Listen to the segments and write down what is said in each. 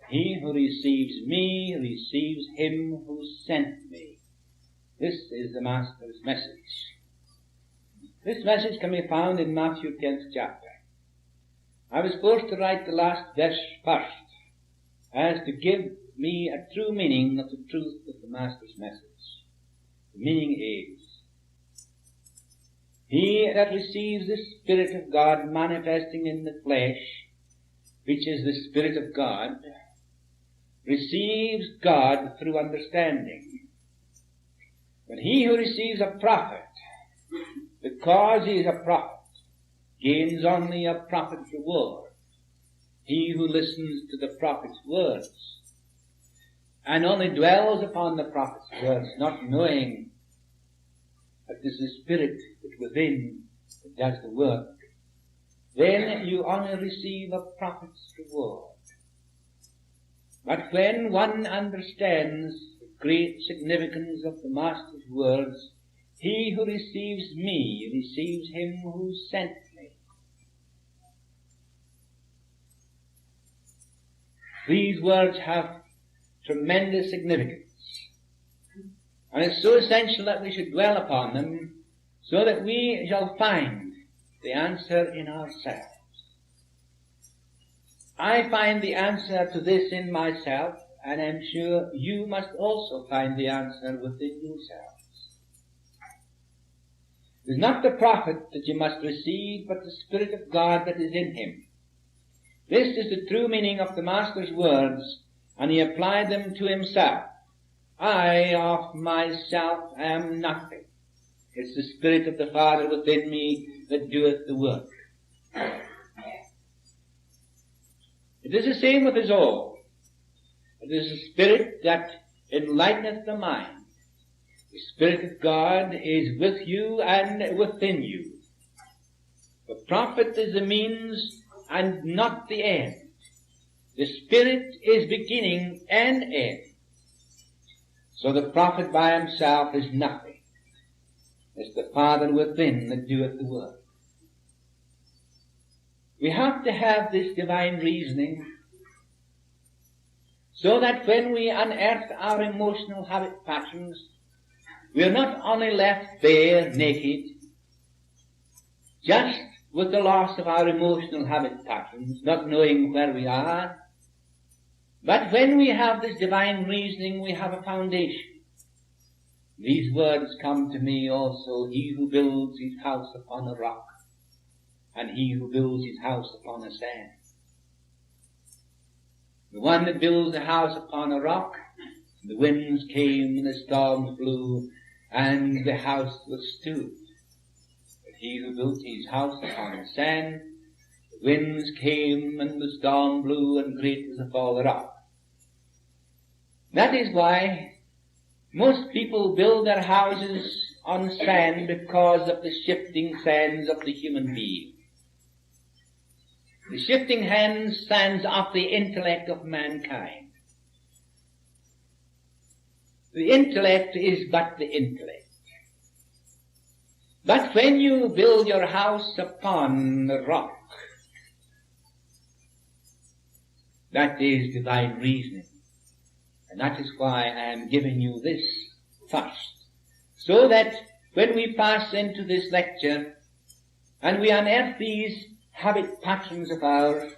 He who receives me receives him who sent me. This is the Master's message. This message can be found in Matthew 10th chapter. I was forced to write the last verse first, as to give me a true meaning of the truth of the Master's message. The meaning is, he that receives the Spirit of God manifesting in the flesh, which is the Spirit of God, receives God through understanding. But he who receives a prophet, because he is a prophet, gains only a prophet's reward. He who listens to the prophet's words, and only dwells upon the prophet's words, not knowing that it is the Spirit that within that does the work, then you only receive a prophet's reward. But when one understands the great significance of the Master's words, he who receives me receives him who sent me. These words have tremendous significance. And it's so essential that we should dwell upon them so that we shall find the answer in ourselves. I find the answer to this in myself, and I'm sure you must also find the answer within yourselves. It is not the prophet that you must receive, but the Spirit of God that is in him. This is the true meaning of the Master's words, and he applied them to himself. I of myself am nothing. It's the Spirit of the Father within me that doeth the work. It is the same with us all. It is the Spirit that enlighteneth the mind. The Spirit of God is with you and within you. The prophet is the means and not the end. The Spirit is beginning and end. So the prophet by himself is nothing. It's the Father within that doeth the work. We have to have this divine reasoning so that when we unearth our emotional habit patterns, we are not only left bare, naked, just with the loss of our emotional habit patterns, not knowing where we are, but when we have this divine reasoning, we have a foundation. These words come to me also, he who builds his house upon a rock, and he who builds his house upon a sand. The one that builds a house upon a rock, the winds came and the storms blew, and the house withstood. But he who built his house upon the sand, the winds came and the storm blew, and great was the fall thereof. That is why most people build their houses on sand, because of the shifting sands of the human being. The shifting sands of the intellect of mankind. The intellect is but the intellect. But when you build your house upon the rock, that is divine reasoning. And that is why I am giving you this first. So that when we pass into this lecture and we unearth these habit patterns of ours,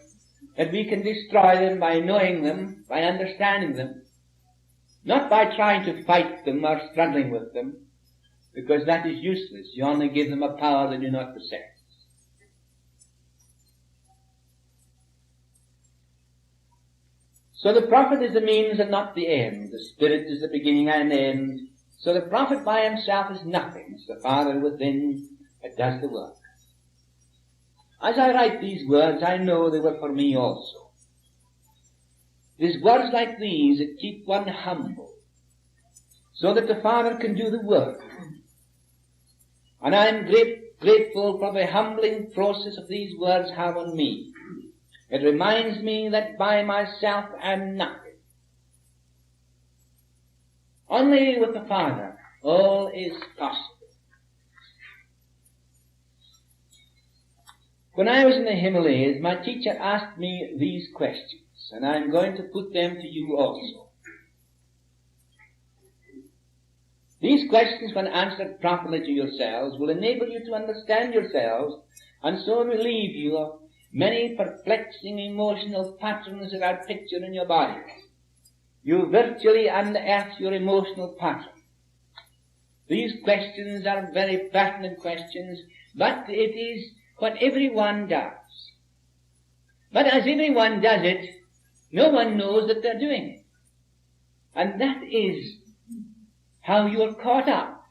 that we can destroy them by knowing them, by understanding them, not by trying to fight them or struggling with them, because that is useless. You only give them a power they do not possess. So the prophet is the means and not the end. The Spirit is the beginning and end. So the prophet by himself is nothing. It's the Father within that does the work. As I write these words, I know they were for me also. It is words like these that keep one humble, so that the Father can do the work. And I am grateful for the humbling process of these words have on me. It reminds me that by myself I am nothing. Only with the Father all is possible. When I was in the Himalayas, my teacher asked me these questions, and I'm going to put them to you also. These questions, when answered properly to yourselves, will enable you to understand yourselves, and so relieve you of many perplexing emotional patterns that are pictured in your bodies. You virtually unearth your emotional pattern. These questions are very pertinent questions, but it is what everyone does. But as everyone does it, no one knows that they're doing it. And that is how you're caught up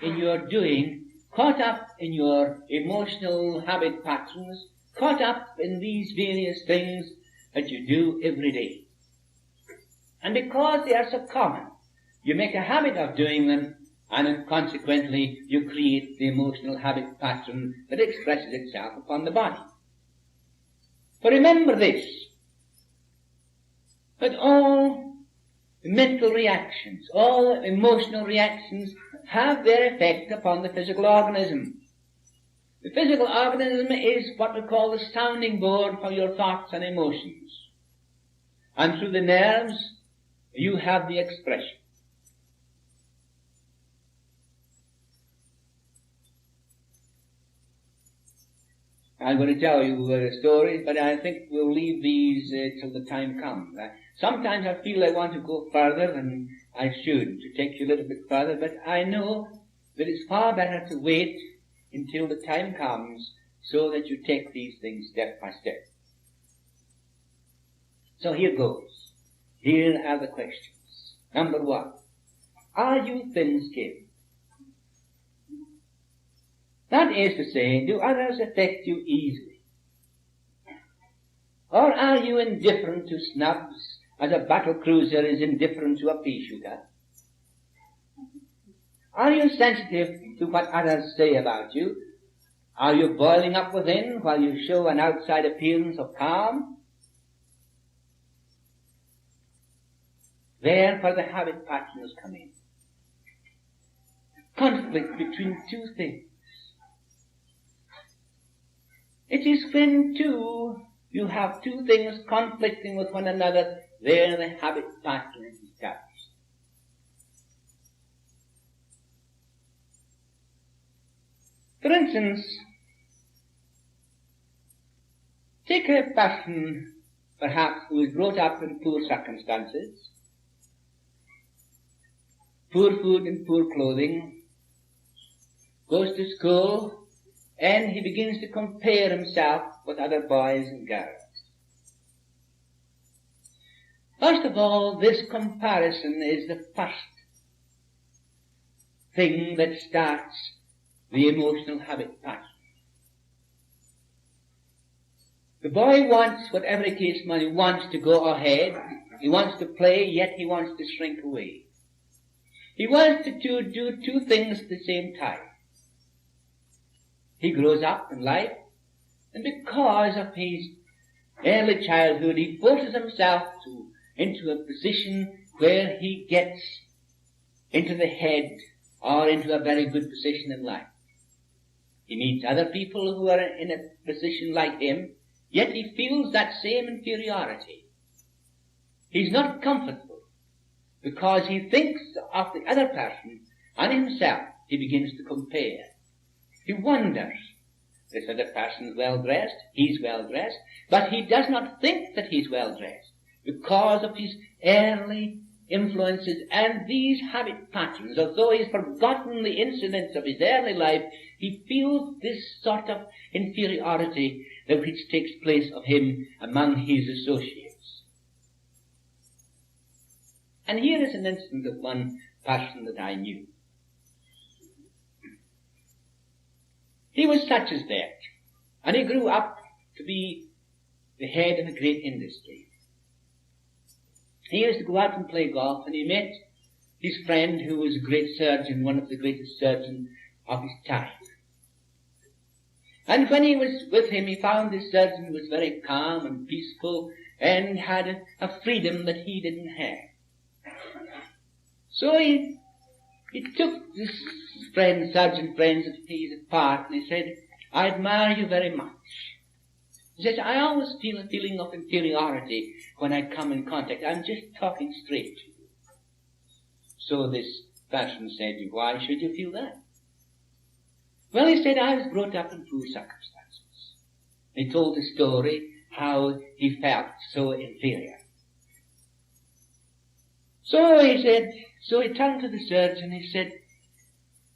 in your doing, caught up in your emotional habit patterns, caught up in these various things that you do every day. And because they are so common, you make a habit of doing them, and consequently you create the emotional habit pattern that expresses itself upon the body. But remember this, that all mental reactions, all emotional reactions have their effect upon the physical organism. The physical organism is what we call the sounding board for your thoughts and emotions. And through the nerves, you have the expression. I'm going to tell you stories, but I think we'll leave these till the time comes. Sometimes I feel I want to go further than I should, to take you a little bit further, but I know that it's far better to wait until the time comes so that you take these things step by step. So here goes. Here are the questions. Number 1. Are you thin-skinned? That is to say, do others affect you easily? Or are you indifferent to snubs as a battle cruiser is indifferent to a pea shooter? Are you sensitive to what others say about you? Are you boiling up within while you show an outside appearance of calm? There where the habit patterns come in. Conflict between two things. It is when you have two things conflicting with one another, there the habit pattern is established. For instance, take a person, perhaps, who is brought up in poor circumstances, poor food and poor clothing, goes to school, and he begins to compare himself with other boys and girls. First of all, this comparison is the first thing that starts the emotional habit pattern. The boy wants, whatever the case may be, he wants to go ahead, he wants to play, yet he wants to shrink away. He wants to do two things at the same time. He grows up in life, and because of his early childhood, he forces himself into a position where he gets into the head or into a very good position in life. He meets other people who are in a position like him, yet he feels that same inferiority. He's not comfortable because he thinks of the other person and himself. He begins to compare. He wonders, this other person is well-dressed, he's well-dressed, but he does not think that he's well-dressed because of his early influences and these habit patterns. Although he's forgotten the incidents of his early life, he feels this sort of inferiority which takes place of him among his associates. And here is an instance of one person that I knew. He was such as that, and he grew up to be the head of a great industry. He used to go out and play golf, and he met his friend who was a great surgeon, one of the greatest surgeons of his time. And when he was with him, he found this surgeon was very calm and peaceful and had a freedom that he didn't have. So he took this friend, surgeon friend of his apart, and he said, I admire you very much. He says, I always feel a feeling of inferiority when I come in contact. I'm just talking straight to you. So this person said, why should you feel that? Well, he said, I was brought up in poor circumstances. He told the story how he felt so inferior. So he said, so he turned to the surgeon, he said,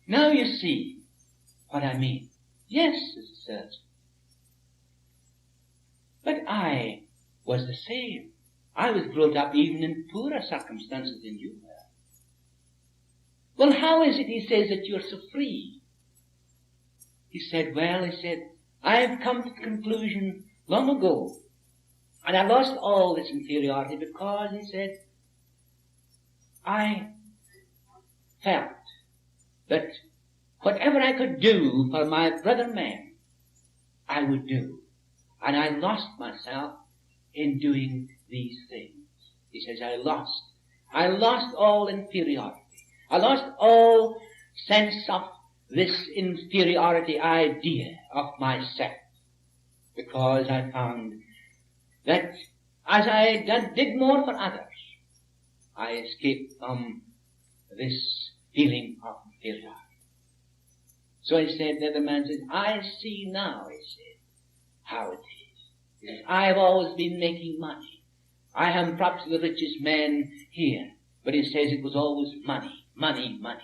now you see what I mean. Yes, says the surgeon. But I was the same. I was brought up even in poorer circumstances than you were. Well, how is it, he says, that you're so free? He said, well, he said, I have come to the conclusion long ago, and I lost all this inferiority because, he said, I felt that whatever I could do for my brother man, I would do. And I lost myself in doing these things. He says, I lost all inferiority. I lost all sense of this inferiority idea of myself, because I found that as I did more for others, I escaped from this feeling of inferiority. So he said, the other man said, I see now, he said, how it is. He says, I have always been making money. I am perhaps the richest man here. But he says it was always money, money, money.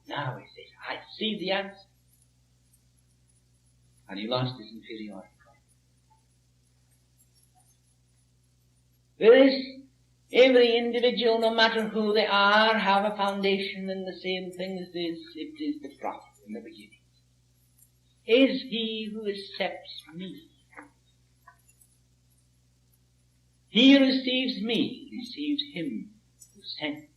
Now he says, I see the answer. And he lost his inferiority. There is every individual, no matter who they are, have a foundation in the same thing as this. It is the prophet in the beginning. Is he who accepts me? He who receives me receives him who sent me.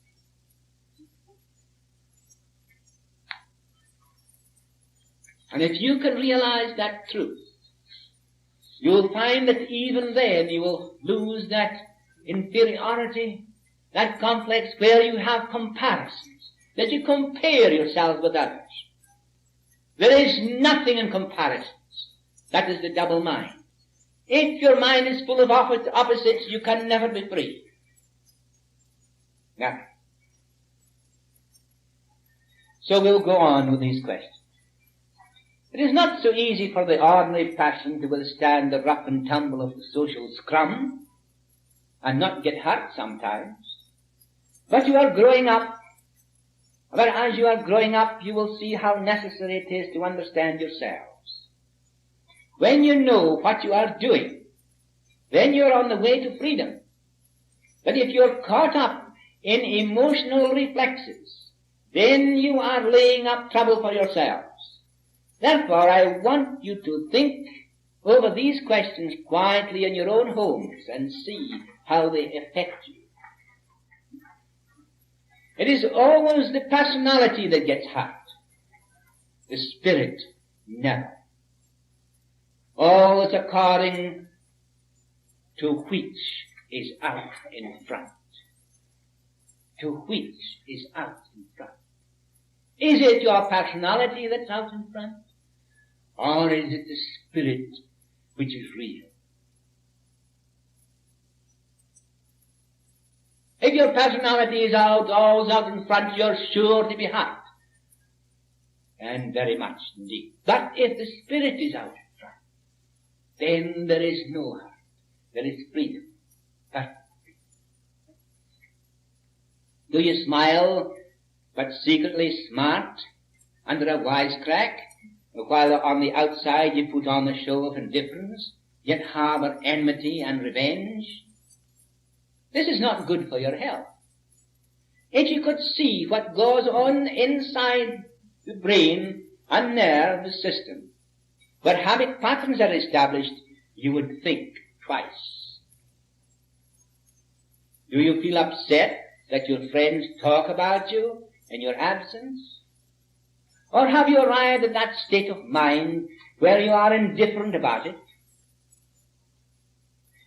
And if you can realize that truth, you'll find that even then you will lose that inferiority, that complex where you have comparisons, that you compare yourself with others. There is nothing in comparisons. That is the double mind. If your mind is full of opposites, you can never be free. Never. So we'll go on with these questions. It is not so easy for the ordinary person to withstand the rough and tumble of the social scrum and not get hurt sometimes. But you are growing up. But as you are growing up, you will see how necessary it is to understand yourselves. When you know what you are doing, then you're on the way to freedom. But if you're caught up in emotional reflexes, then you are laying up trouble for yourselves. Therefore, I want you to think over these questions quietly in your own homes and see how they affect you. It is always the personality that gets hurt. The spirit never. Always according to which is out in front. To which is out in front. Is it your personality that's out in front? Or is it the spirit which is real? If your personality is always out in front, you're sure to be hurt. And very much indeed. But if the spirit is out in front, then there is no hurt. There is freedom. Do you smile, but secretly smart, under a wisecrack, while on the outside you put on the show of indifference, yet harbor enmity and revenge? This is not good for your health. If you could see what goes on inside the brain and nerve system, where habit patterns are established, you would think twice. Do you feel upset that your friends talk about you in your absence? Or have you arrived at that state of mind where you are indifferent about it,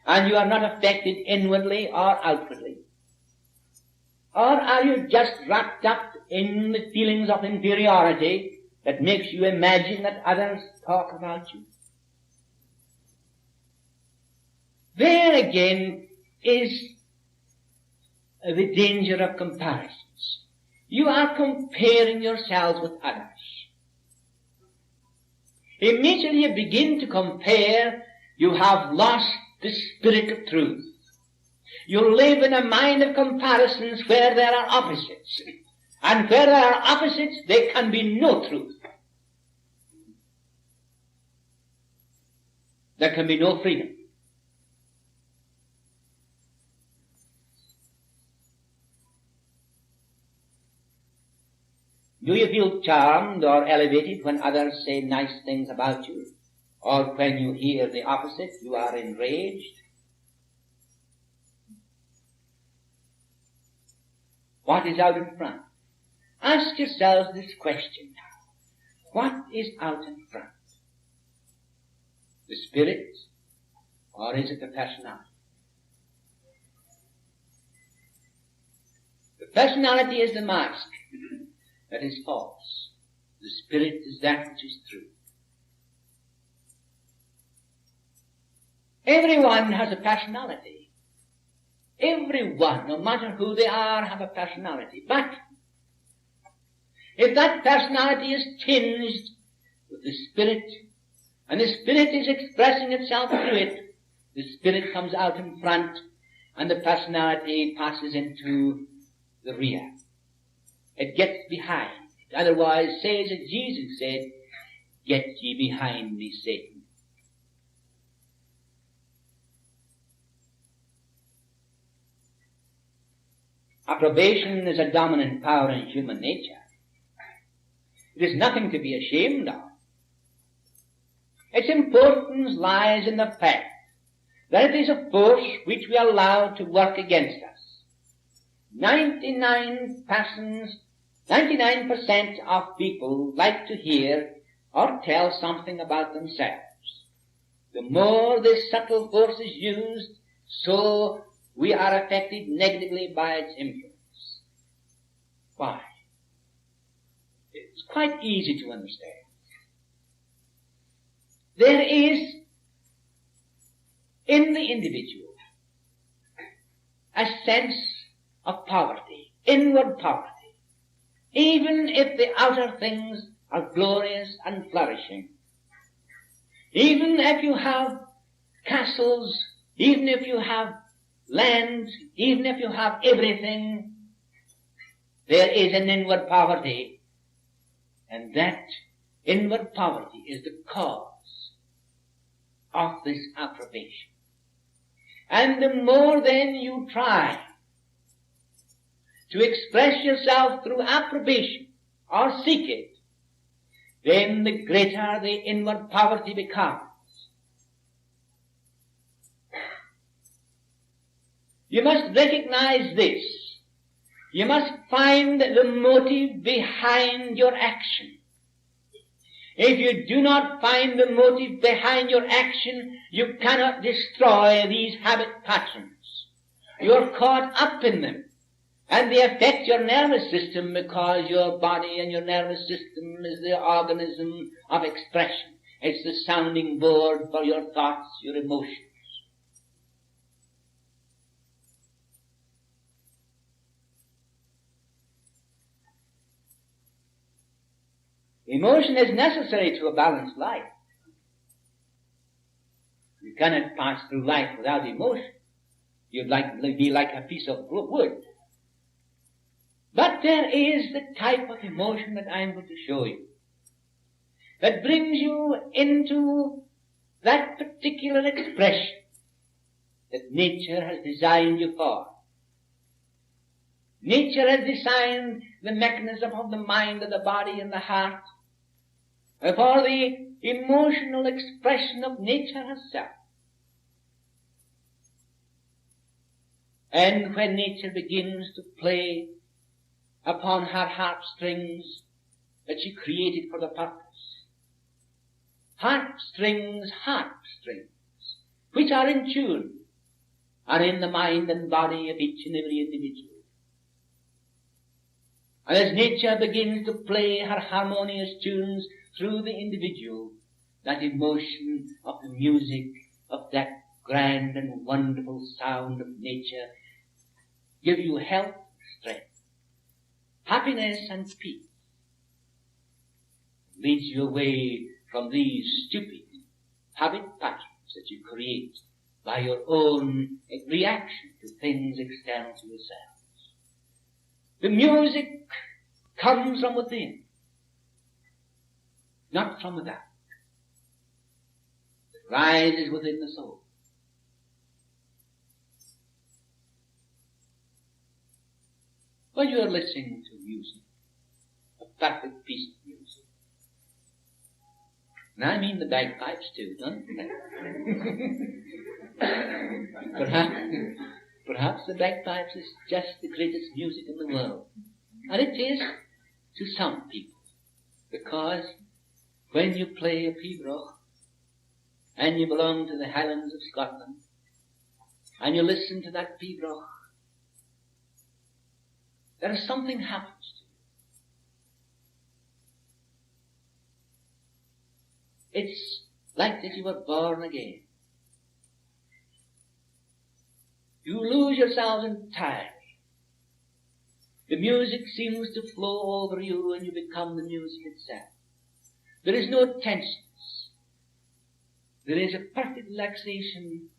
and you are not affected inwardly or outwardly? Or are you just wrapped up in the feelings of inferiority that makes you imagine that others talk about you? There again is the danger of comparisons. You are comparing yourselves with others. Immediately you begin to compare, you have lost the spirit of truth. You live in a mind of comparisons where there are opposites. And where there are opposites, there can be no truth. There can be no freedom. Do you feel charmed or elevated when others say nice things about you? Or when you hear the opposite, you are enraged? What is out in front? Ask yourselves this question now. What is out in front? The spirit, or is it the personality? The personality is the mask that is false. The spirit is that which is true. Everyone has a personality. Everyone, no matter who they are, have a personality. But if that personality is tinged with the spirit, and the spirit is expressing itself through it, the spirit comes out in front, and the personality passes into the rear. It gets behind. It otherwise says as Jesus said, "Get ye behind me, Satan." Approbation is a dominant power in human nature. It is nothing to be ashamed of. Its importance lies in the fact that it is a force which we allow to work against us. 99% of people like to hear or tell something about themselves. The more this subtle force is used, so we are affected negatively by its influence. Why? It's quite easy to understand. There is in the individual a sense of poverty, inward poverty. Even if the outer things are glorious and flourishing, even if you have castles, even if you have land, even if you have everything, there is an inward poverty, and that inward poverty is the cause of this approbation. And the more then you try to express yourself through approbation or seek it, then the greater the inward poverty becomes. You must recognize this. You must find the motive behind your action. If you do not find the motive behind your action, you cannot destroy these habit patterns. You are caught up in them, and they affect your nervous system because your body and your nervous system is the organism of expression. It's the sounding board for your thoughts, your emotions. Emotion is necessary to a balanced life. You cannot pass through life without emotion. You'd be like a piece of wood. But there is the type of emotion that I'm going to show you that brings you into that particular expression that nature has designed you for. Nature has designed the mechanism of the mind and the body and the heart for the emotional expression of nature herself. And when nature begins to play upon her harpstrings that she created for the purpose, harpstrings, which are in tune, are in the mind and body of each and every individual. And as nature begins to play her harmonious tunes through the individual, that emotion of the music of that grand and wonderful sound of nature give you health, strength, happiness and peace. Leads you away from these stupid habit patterns that you create by your own reaction to things external to yourselves. The music comes from within, not from without. It rises within the soul. When you are listening to music, a perfect piece of music, and I mean the bagpipes too, don't I? Perhaps the bagpipes is just the greatest music in the world. And it is to some people. Because when you play a pibroch, and you belong to the Highlands of Scotland, and you listen to that pibroch, there is something happens to you. It's like that you were born again. You lose yourselves entirely. The music seems to flow over you and you become the music itself. There is no tensions. There is a perfect relaxation,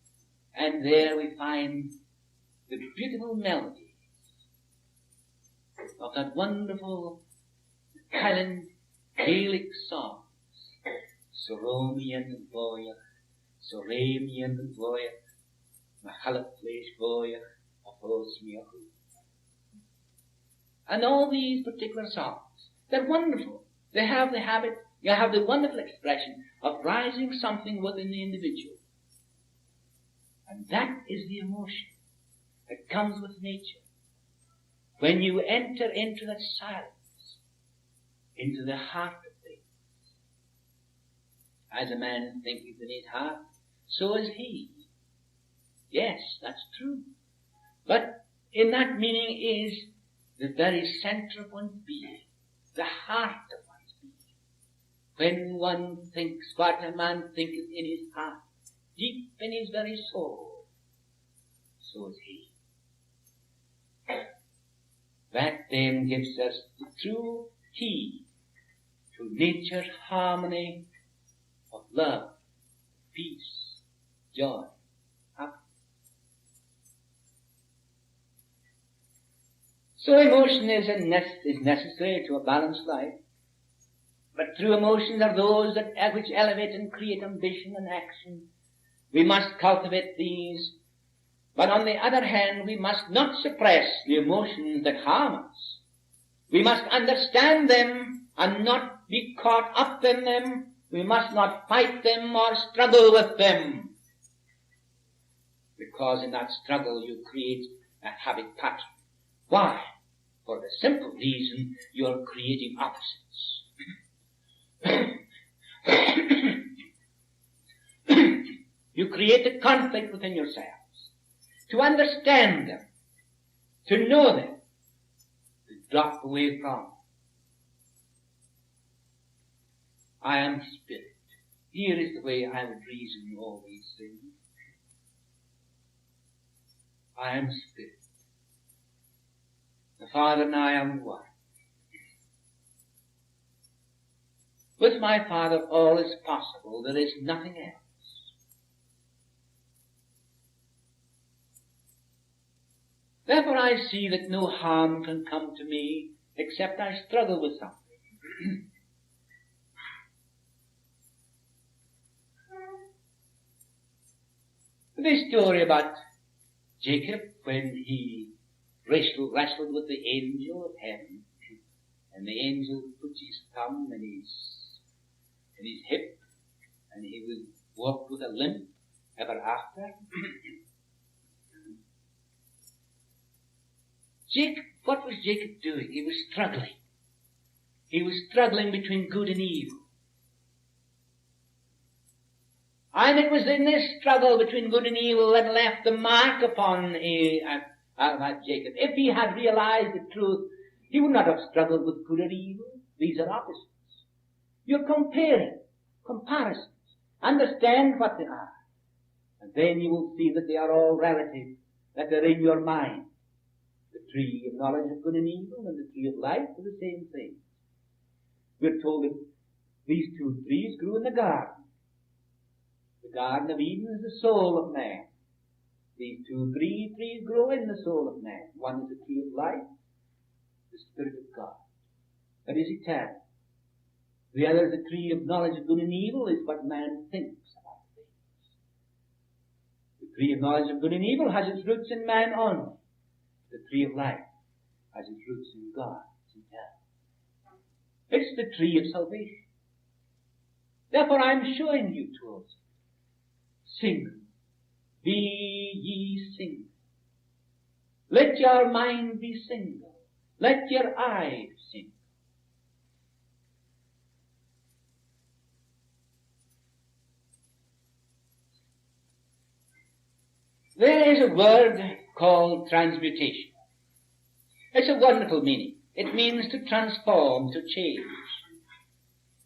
and there we find the beautiful melody of that wonderful Highland Gaelic songs. Soromien and Boyach, Soremien and Boyach, Mahalaplesh Boyach, Afosmiahu. And all these particular songs, they're wonderful. They have the habit, you have the wonderful expression of rising something within the individual. And that is the emotion that comes with nature. When you enter into that silence, into the heart of things. As a man thinketh in his heart, so is he. Yes, that's true. But in that meaning is the very center of one's being, the heart of one's being. When one thinks what a man thinketh in his heart, deep in his very soul, so is he. That then gives us the true key to nature's harmony of love, peace, joy, happiness. So emotion is necessary to a balanced life. But true emotions are those that which elevate and create ambition and action. We must cultivate these. But on the other hand, we must not suppress the emotions that harm us. We must understand them and not be caught up in them. We must not fight them or struggle with them. Because in that struggle you create a habit pattern. Why? For the simple reason you are creating opposites. You create a conflict within yourselves. To understand them, to know them, to drop away from. I am spirit. Here is the way I would reason all these things. I am spirit. The Father and I am one. With my Father all is possible. There is nothing else. Therefore I see that no harm can come to me except I struggle with something. This story about Jacob when he wrestled with the angel of heaven, and the angel put his thumb in his hip, and he would walk with a limp ever after. What was Jacob doing? He was struggling. He was struggling between good and evil. And it was in this struggle between good and evil that left the mark upon Jacob. If he had realized the truth, he would not have struggled with good or evil. These are opposites. You're comparing, comparisons. Understand what they are. And then you will see that they are all relative, that they're in your mind. The tree of knowledge of good and evil and the tree of life are the same thing. We're told that these two trees grew in the garden. The Garden of Eden is the soul of man. These two trees grow in the soul of man. One is the tree of life, the Spirit of God. That is eternal. The other is the tree of knowledge of good and evil, is what man thinks about things. The tree of knowledge of good and evil has its roots in man only. The tree of life has its roots in God. It's eternal. It's the tree of salvation. Therefore I'm showing you towards it. Single. Be ye single. Let your mind be single. Let your eyes single. There is a word called transmutation. It's a wonderful meaning. It means to transform, to change.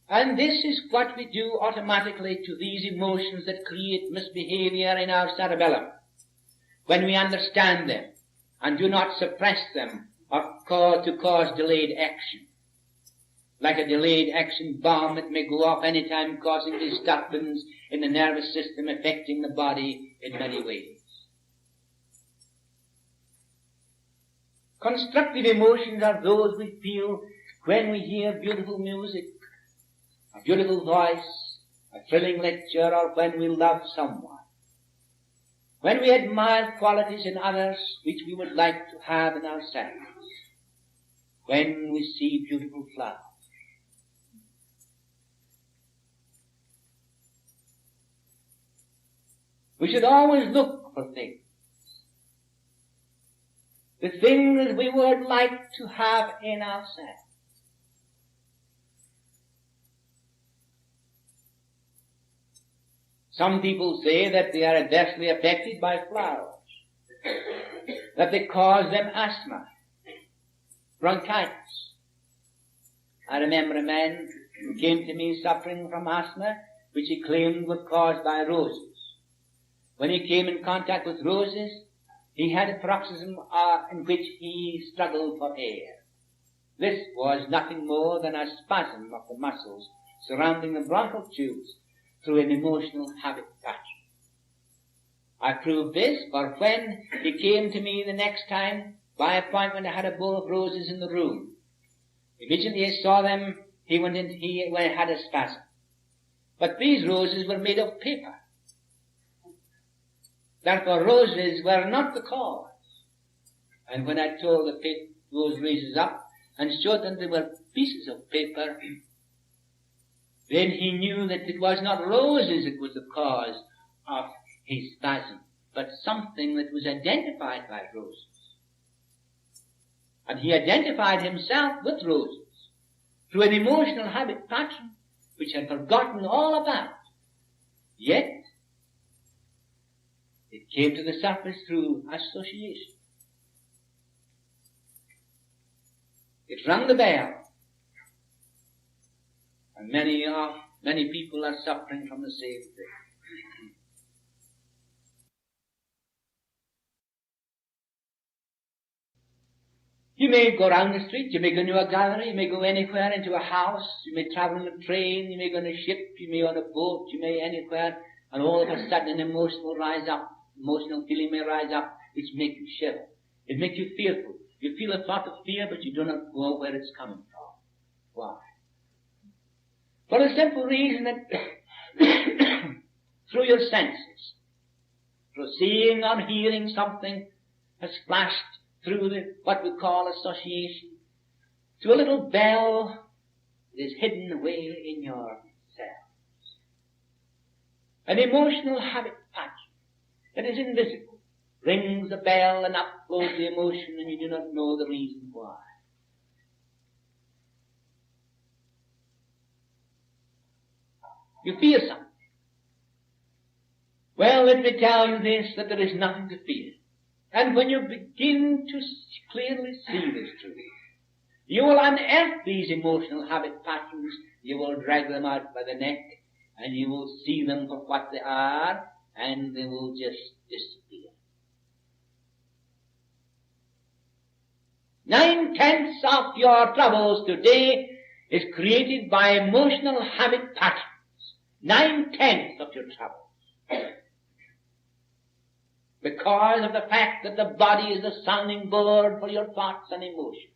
And this is what we do automatically to these emotions that create misbehavior in our cerebellum. When we understand them and do not suppress them or cause delayed action. Like a delayed action bomb that may go off any time, causing disturbance in the nervous system, affecting the body in many ways. Constructive emotions are those we feel when we hear beautiful music, a beautiful voice, a thrilling lecture, or when we love someone. When we admire qualities in others which we would like to have in ourselves. When we see beautiful flowers. We should always look for things. The things we would like to have in ourselves. Some people say that they are adversely affected by flowers, that they cause them asthma, bronchitis. I remember a man who came to me suffering from asthma, which he claimed was caused by roses. When he came in contact with roses, he had a paroxysm in which he struggled for air. This was nothing more than a spasm of the muscles surrounding the bronchial tubes through an emotional habit pattern. I proved this, for when he came to me the next time, by appointment, I had a bowl of roses in the room. Immediately he saw them, he had a spasm. But these roses were made of paper. Therefore roses were not the cause. And when I told those roses up and showed them they were pieces of paper, then he knew that it was not roses that was the cause of his spasm, but something that was identified by roses. And he identified himself with roses through an emotional habit pattern which had forgotten all about. Yet, it came to the surface through association. It rang the bell. And many people are suffering from the same thing. You may go round the street, you may go to a gallery, you may go anywhere, into a house, you may travel on a train, you may go on a ship, you may on a boat, you may anywhere, and all of a sudden an emotional feeling may rise up, which make you shiver. It makes you fearful. You feel a thought of fear, but you do not know where it's coming from. Why? For the simple reason that through your senses, through seeing or hearing, something has flashed through what we call association, to a little bell that is hidden away in your cells. An emotional habit pattern that is invisible rings the bell and up flows the emotion, and you do not know the reason why. You fear something. Well, let me tell you this, that there is nothing to fear. And when you begin to clearly see this truth, you will unearth these emotional habit patterns, you will drag them out by the neck, and you will see them for what they are, and they will just disappear. 9/10 of your troubles today is created by emotional habit patterns. 9/10 of your troubles. Because of the fact that the body is the sounding board for your thoughts and emotions.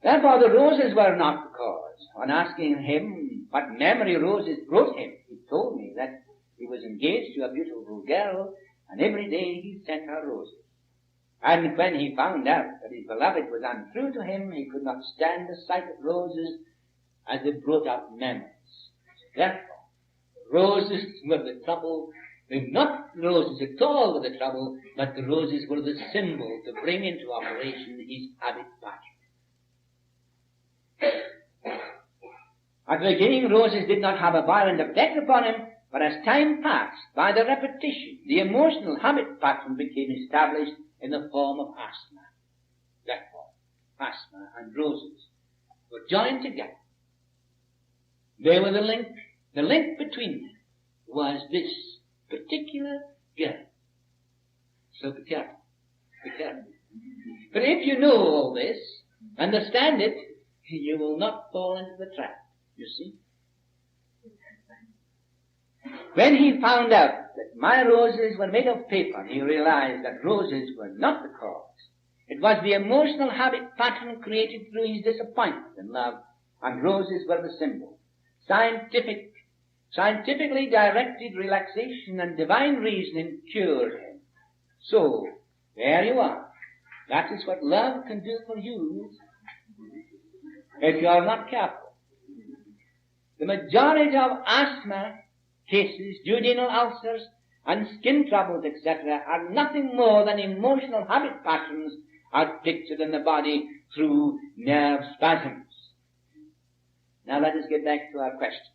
Therefore the roses were not the cause. On asking him what memory roses brought him, he told me that he was engaged to a beautiful girl, and every day he sent her roses. And when he found out that his beloved was untrue to him, he could not stand the sight of roses as they brought up memories. Therefore, roses were the trouble. Not roses at all were the trouble, but the roses were the symbol to bring into operation his habit pattern. At the beginning, roses did not have a violent effect upon him, but as time passed, by the repetition, the emotional habit pattern became established in the form of asthma. Therefore, asthma and roses were joined together. They were the link. The link between them was this particular girl. So be careful. Be careful. But if you know all this, understand it, you will not fall into the trap. You see? When he found out that my roses were made of paper, he realized that roses were not the cause. It was the emotional habit pattern created through his disappointment in love, and roses were the symbol. Scientifically directed relaxation and divine reasoning cured him. So, there you are. That is what love can do for you if you are not careful. The majority of asthma cases, duodenal ulcers, and skin troubles, etc., are nothing more than emotional habit patterns as pictured in the body through nerve spasms. Now let us get back to our question.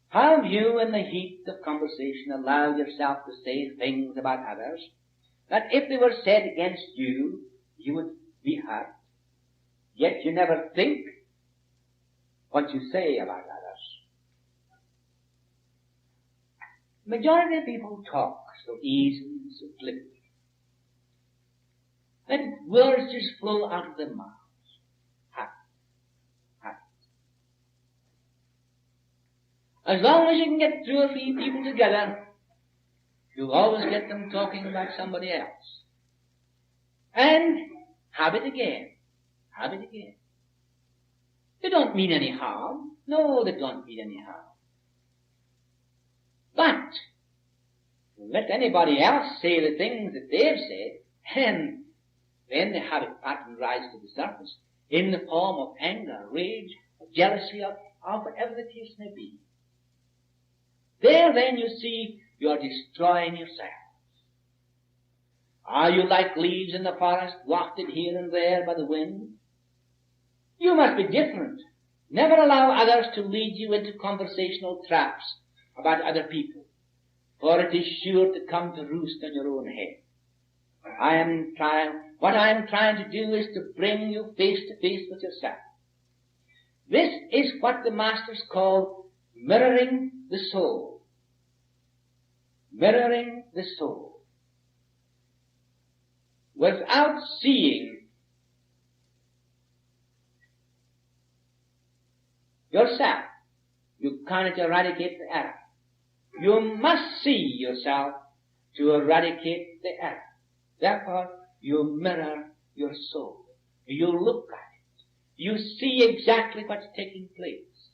Have you, in the heat of conversation, allowed yourself to say things about others that if they were said against you, you would be hurt, yet you never think what you say about others? Majority of people talk so easily, so flippantly, that words just flow out of their mouths. As long as you can get two or three people together, you always get them talking about somebody else. And have it again. Have it again. They don't mean any harm. No, they don't mean any harm. But let anybody else say the things that they've said, and then the habit pattern rises to the surface in the form of anger, rage, jealousy, or whatever the case may be. There then you see you are destroying yourselves. Are you like leaves in the forest, wafted here and there by the wind? You must be different. Never allow others to lead you into conversational traps about other people, for it is sure to come to roost on your own head. What I am trying to do is to bring you face to face with yourself. This is what the masters call mirroring the soul. Mirroring the soul. Without seeing yourself, you cannot eradicate the error. You must see yourself to eradicate the error. Therefore, you mirror your soul. You look at it. You see exactly what's taking place.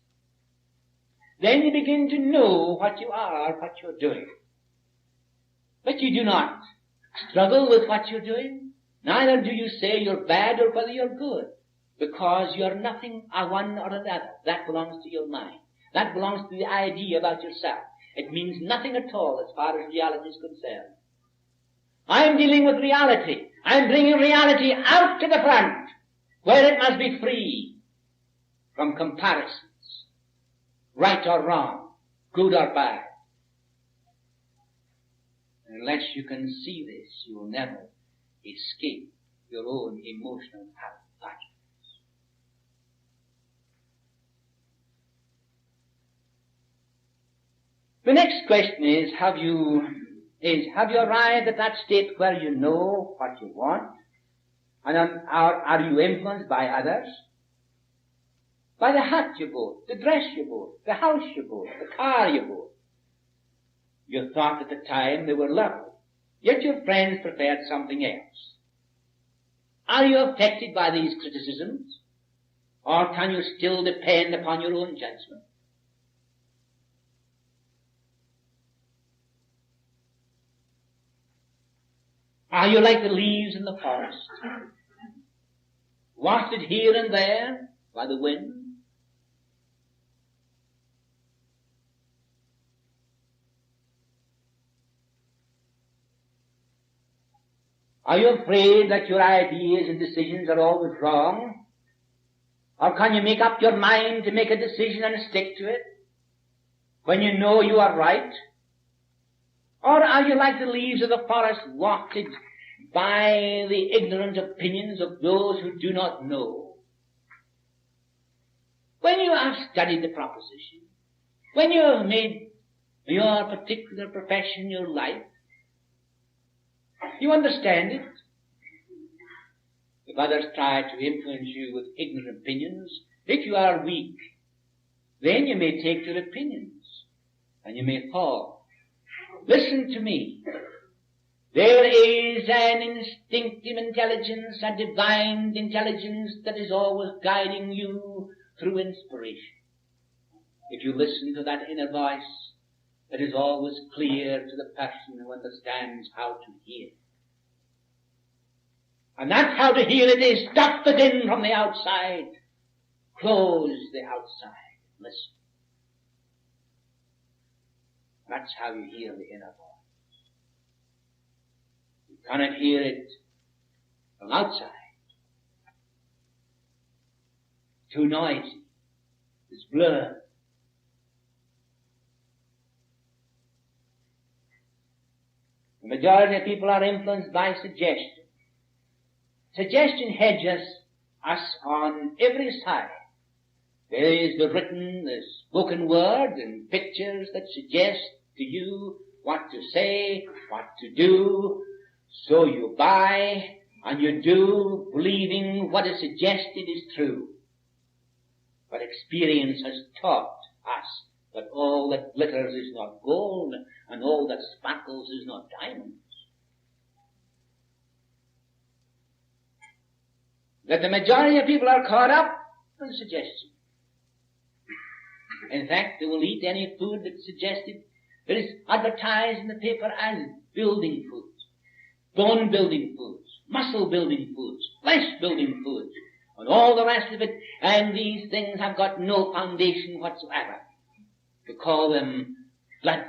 Then you begin to know what you are, what you're doing. But you do not struggle with what you're doing. Neither do you say you're bad or whether you're good, because you're nothing one or another. That belongs to your mind. That belongs to the idea about yourself. It means nothing at all as far as reality is concerned. I'm dealing with reality. I'm bringing reality out to the front, where it must be free from comparisons, right or wrong, good or bad. Unless you can see this, you will never escape your own emotional battles. The next question is, have you arrived at that state where you know what you want? And are you influenced by others? By the hat you bought, the dress you bought, the house you bought, the car you bought. You thought at the time they were lovely, yet your friends preferred something else. Are you affected by these criticisms? Or can you still depend upon your own judgment? Are you like the leaves in the forest, wafted here and there by the wind? Are you afraid that your ideas and decisions are always wrong? Or can you make up your mind to make a decision and stick to it when you know you are right? Or are you like the leaves of the forest, wafted by the ignorant opinions of those who do not know? When you have studied the proposition, when you have made your particular profession your life, you understand it. If others try to influence you with ignorant opinions, if you are weak, then you may take their opinions and you may fall. Listen to me. There is an instinctive intelligence, a divine intelligence that is always guiding you through inspiration. If you listen to that inner voice, it is always clear to the person who understands how to hear. And that's how to hear it is stop it in from the outside. Close the outside. Listen. That's how you hear the inner voice. You cannot hear it from outside. Too noisy. It's blurred. The majority of people are influenced by suggestion. Suggestion hedges us on every side. There is the written, the spoken word and pictures that suggest to you what to say, what to do. So you buy and you do, believing what is suggested is true. But experience has taught us that all that glitters is not gold and all that sparkles is not diamonds. That the majority of people are caught up in suggestion. In fact, they will eat any food that's suggested, that is advertised in the paper as building foods, bone building foods, muscle building foods, flesh building foods, and all the rest of it, and these things have got no foundation whatsoever. To call them blood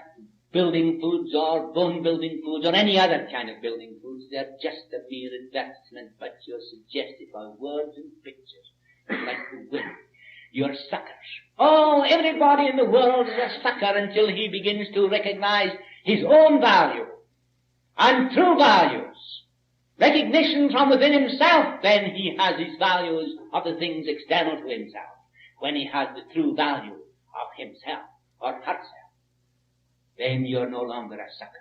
building foods or bone building foods or any other kind of building foods, they're just a mere advertisement, but you're suggested by words and pictures, like the wind. You're suckers. Oh, everybody in the world is a sucker until he begins to recognize his own value and true values. Recognition from within himself, then he has his values of the things external to himself. When he has the true value of himself or herself, then you're no longer a sucker.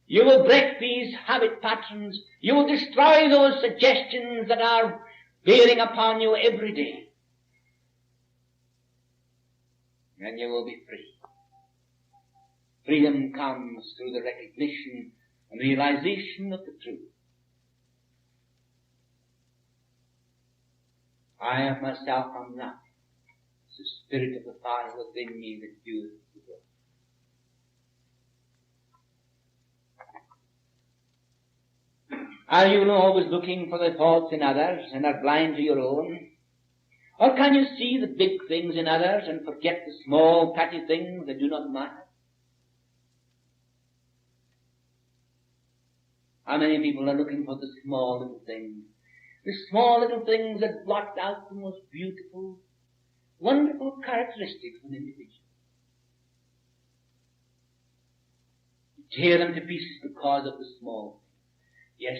You will break these habit patterns. You will destroy those suggestions that are bearing upon you every day. And you will be free. Freedom comes through the recognition and realization of the truth. I of myself am nothing. It's the Spirit of the Father within me that doeth the work. Are you always looking for the faults in others and are blind to your own? Or can you see the big things in others and forget the small, petty things that do not matter? How many people are looking for the small little things? The small little things that blot out the most beautiful, wonderful characteristics of an individual. tear them to pieces because of the small things. Yes,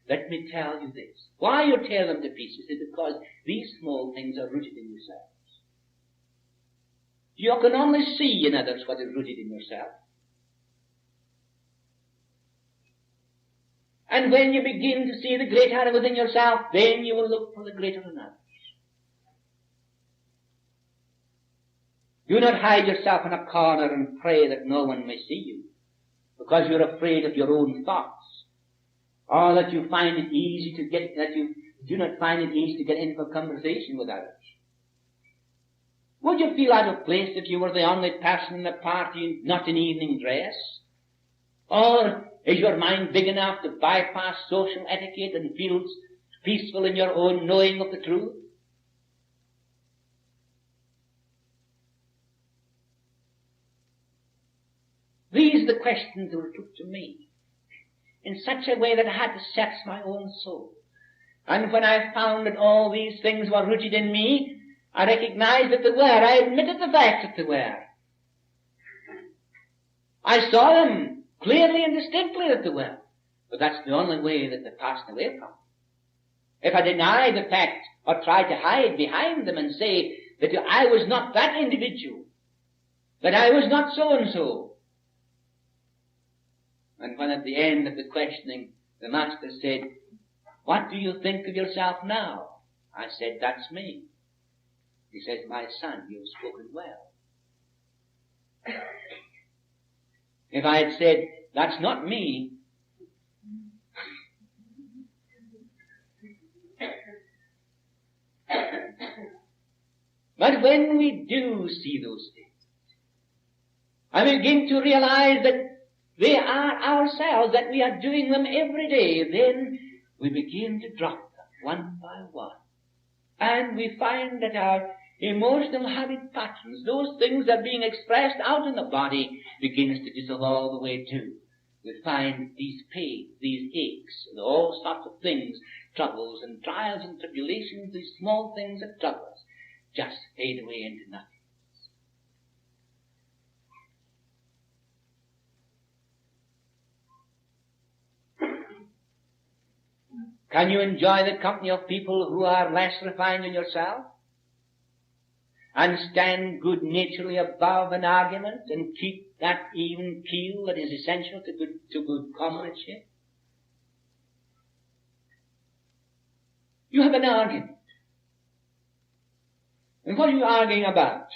let me tell you this. Why you tear them to pieces is because these small things are rooted in yourselves. You can only see in others what is rooted in yourself. And when you begin to see the greater within yourself, then you will look for the greater in others. Do not hide yourself in a corner and pray that no one may see you, because you're afraid of your own thoughts, or that you find it easy to get, that you do not find it easy to get into a conversation with others. Would you feel out of place if you were the only person in the party not in evening dress? Or is your mind big enough to bypass social etiquette and feel peaceful in your own knowing of the truth? These are the questions that were put to me in such a way that I had to search my own soul. And when I found that all these things were rooted in me, I recognized that they were. I admitted the fact that they were. I saw them clearly and distinctly that they were. But that's the only way that they passed away from. If I denied the fact or tried to hide behind them and say that I was not that individual, that I was not so-and-so, and when at the end of the questioning the master said, "What do you think of yourself now?" I said, "That's me." He says, "My son, you've spoken well." If I had said, "That's not me," but when we do see those things, I begin to realize that they are ourselves, that we are doing them every day, then we begin to drop them one by one. And we find that our emotional habit patterns, those things that are being expressed out in the body, begins to dissolve all the way too. We find these pains, these aches, and all sorts of things, troubles and trials and tribulations, these small things that trouble us, just fade away into nothing. Can you enjoy the company of people who are less refined than yourself? And stand good-naturedly above an argument and keep that even keel that is essential to good comradeship? You have an argument. And what are you arguing about?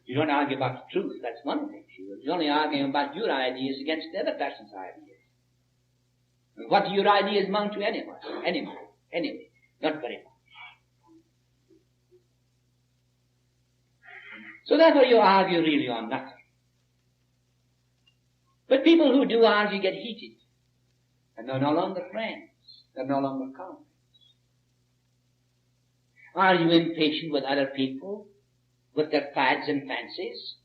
You don't argue about the truth, that's one thing. You're only arguing about your ideas against the other person's ideas. And what do your ideas amount to anyway? Anyway, not very much. So therefore you argue really on nothing. But people who do argue get heated. And they're no longer friends. They're no longer comrades. Are you impatient with other people, with their fads and fancies?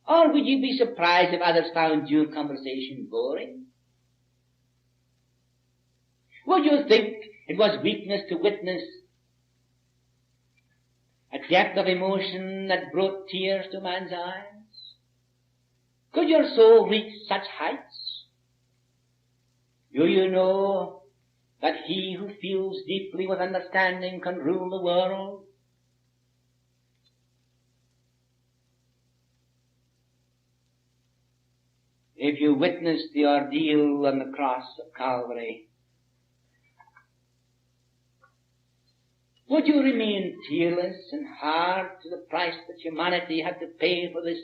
Or would you be surprised if others found your conversation boring? Would you think it was weakness to witness a depth of emotion that brought tears to man's eyes? Could your soul reach such heights? Do you know that he who feels deeply with understanding can rule the world? If you witnessed the ordeal on the cross of Calvary, would you remain tearless and hard to the price that humanity had to pay for this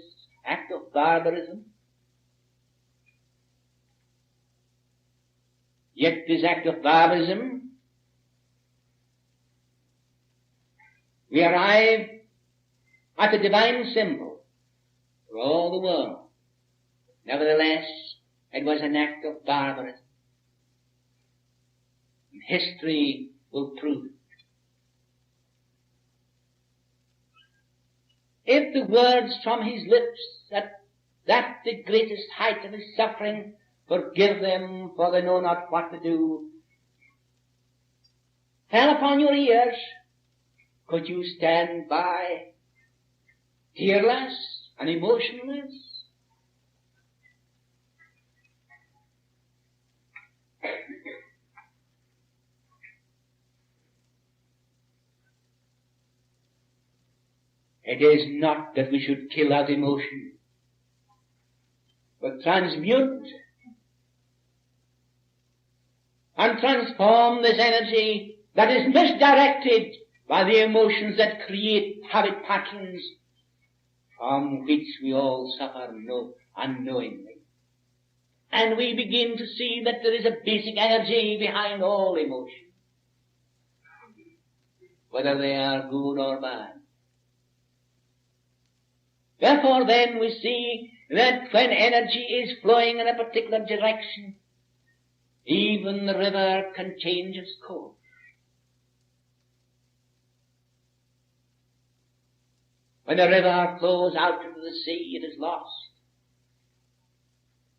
act of barbarism? Yet this act of barbarism, we arrive at the divine symbol for all the world. Nevertheless, it was an act of barbarism. And history will prove it. If the words from his lips at that the greatest height of his suffering, "Forgive them, for they know not what to do," fell upon your ears, could you stand by tearless and emotionless? It is not that we should kill out emotion, but transmute and transform this energy that is misdirected by the emotions that create habit patterns from which we all suffer unknowingly. And we begin to see that there is a basic energy behind all emotion, whether they are good or bad. Therefore then we see that when energy is flowing in a particular direction, even the river can change its course. When the river flows out into the sea, it is lost.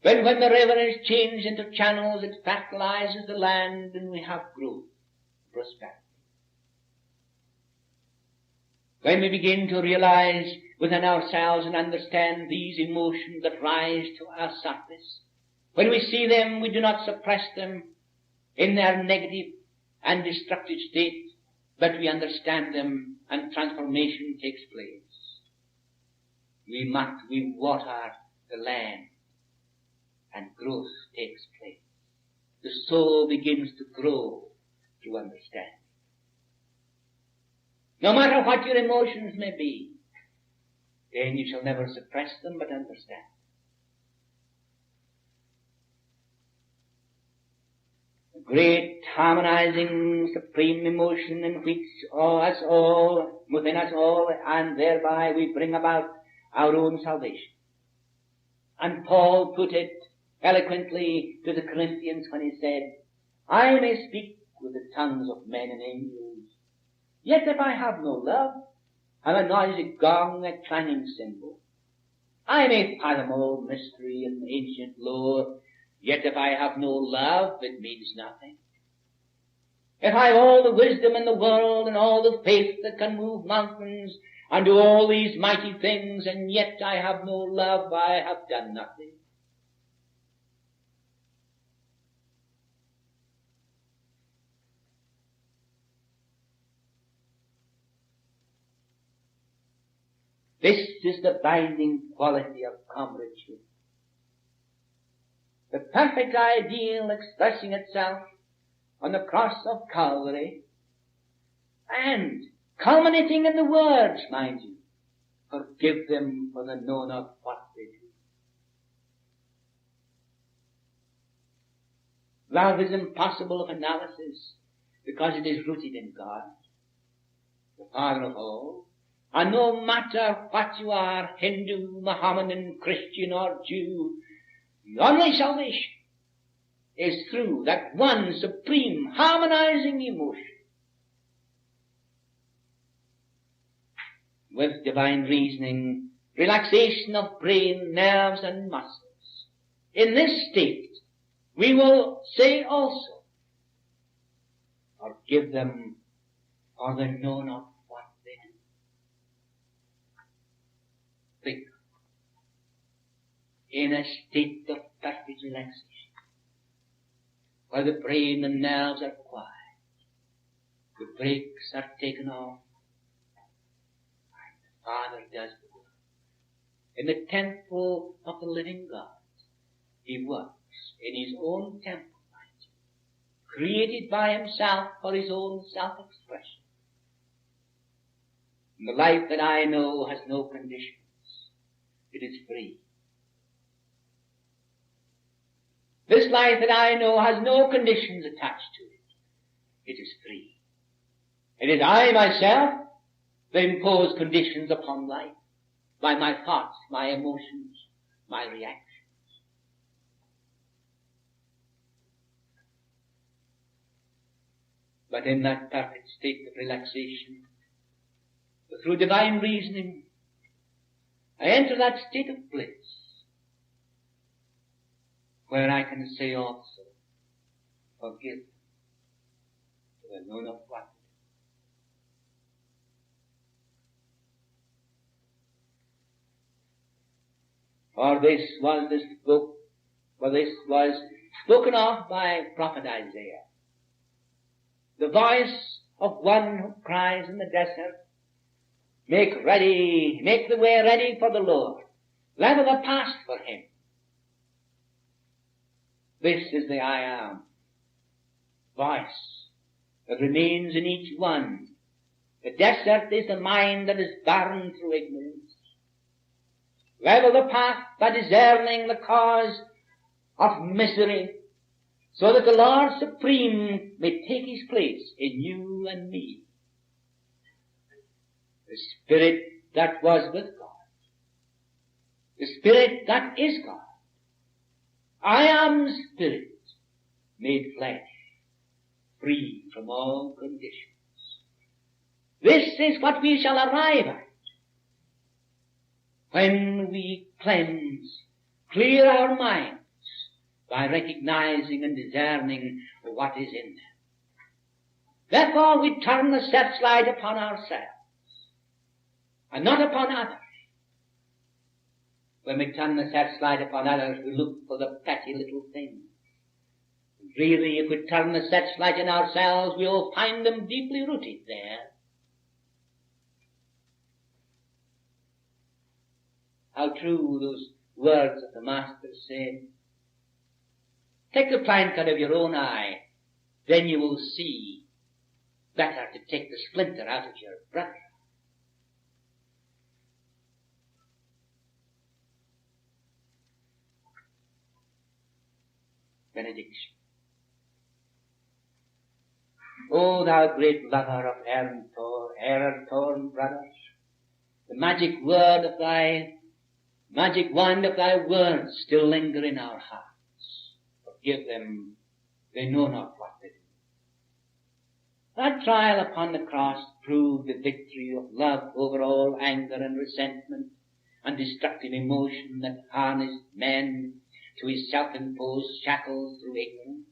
When the river is changed into channels, it fertilizes the land and we have growth, prosperity. When we begin to realize within ourselves and understand these emotions that rise to our surface, when we see them, we do not suppress them in their negative and destructive state, but we understand them and transformation takes place. We water the land and growth takes place. The soul begins to grow through understanding. No matter what your emotions may be, then you shall never suppress them but understand. The great harmonizing supreme emotion in which within us all, and thereby we bring about our own salvation. And Paul put it eloquently to the Corinthians when he said, I may speak with the tongues of men and angels, yet if I have no love, I'm a noisy gong, a clanging cymbal. I may fathom all mystery and ancient lore, yet if I have no love, it means nothing. If I have all the wisdom in the world and all the faith that can move mountains and do all these mighty things, and yet I have no love, I have done nothing. This is the binding quality of comradeship. The perfect ideal expressing itself on the cross of Calvary and culminating in the words, mind you, forgive them for they know not what they do. Love is impossible of analysis because it is rooted in God, the Father of all. And no matter what you are, Hindu, Mohammedan, Christian or Jew, the only salvation is through that one supreme harmonizing emotion with divine reasoning, relaxation of brain, nerves and muscles. In this state, we will say also, forgive them, for they know not what they do. Think, in a state of perfect relaxation, where the brain and nerves are quiet, the brakes are taken off, and the Father does the work. In the temple of the living God, He works in His own temple, created by Himself for His own self-expression. And the life that I know has no conditions. It is free. This life that I know has no conditions attached to it. It is free. It is I myself that impose conditions upon life by my thoughts, my emotions, my reactions. But in that perfect state of relaxation, through divine reasoning, I enter that state of bliss, where I can say also, forgive, for they know not what. For this was spoken of by prophet Isaiah. The voice of one who cries in the desert, Make the way ready for the Lord. Level the path for Him. This is the I am voice that remains in each one. The desert is the mind that is barren through ignorance. Level the path by discerning the cause of misery, so that the Lord Supreme may take His place in you and me. The Spirit that was with God, the Spirit that is God. I am Spirit made flesh, free from all conditions. This is what we shall arrive at when we cleanse, clear our minds by recognizing and discerning what is in them. Therefore we turn the searchlight upon ourselves and not upon others. When we turn the searchlight upon others, we look for the petty little things. Really, if we turn the searchlight in ourselves, we will find them deeply rooted there. How true those words of the Master said. Take the plank out of your own eye, then you will see better to take the splinter out of your brother. Benediction. O thou great lover of error-torn brothers, the magic wand of thy words still linger in our hearts. Forgive them, they know not what they do. That trial upon the cross proved the victory of love over all anger and resentment and destructive emotion that harnessed men to his self-imposed shackles through ignorance.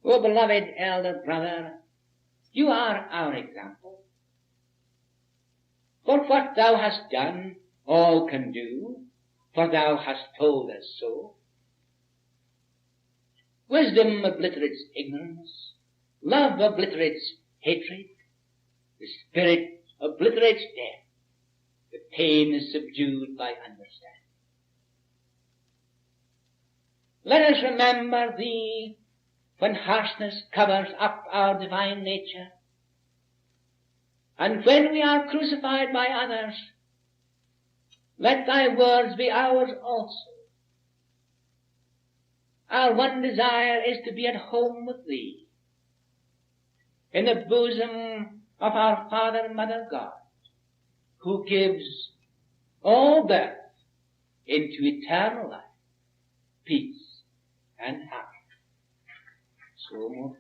O beloved elder brother, you are our example. For what thou hast done, all can do, for thou hast told us so. Wisdom obliterates ignorance, love obliterates hatred, the Spirit obliterates death, the pain is subdued by understanding. Let us remember thee when harshness covers up our divine nature, and when we are crucified by others, let thy words be ours also. Our one desire is to be at home with thee, in the bosom of our Father and Mother God, who gives all birth into eternal life, peace, and happiness. So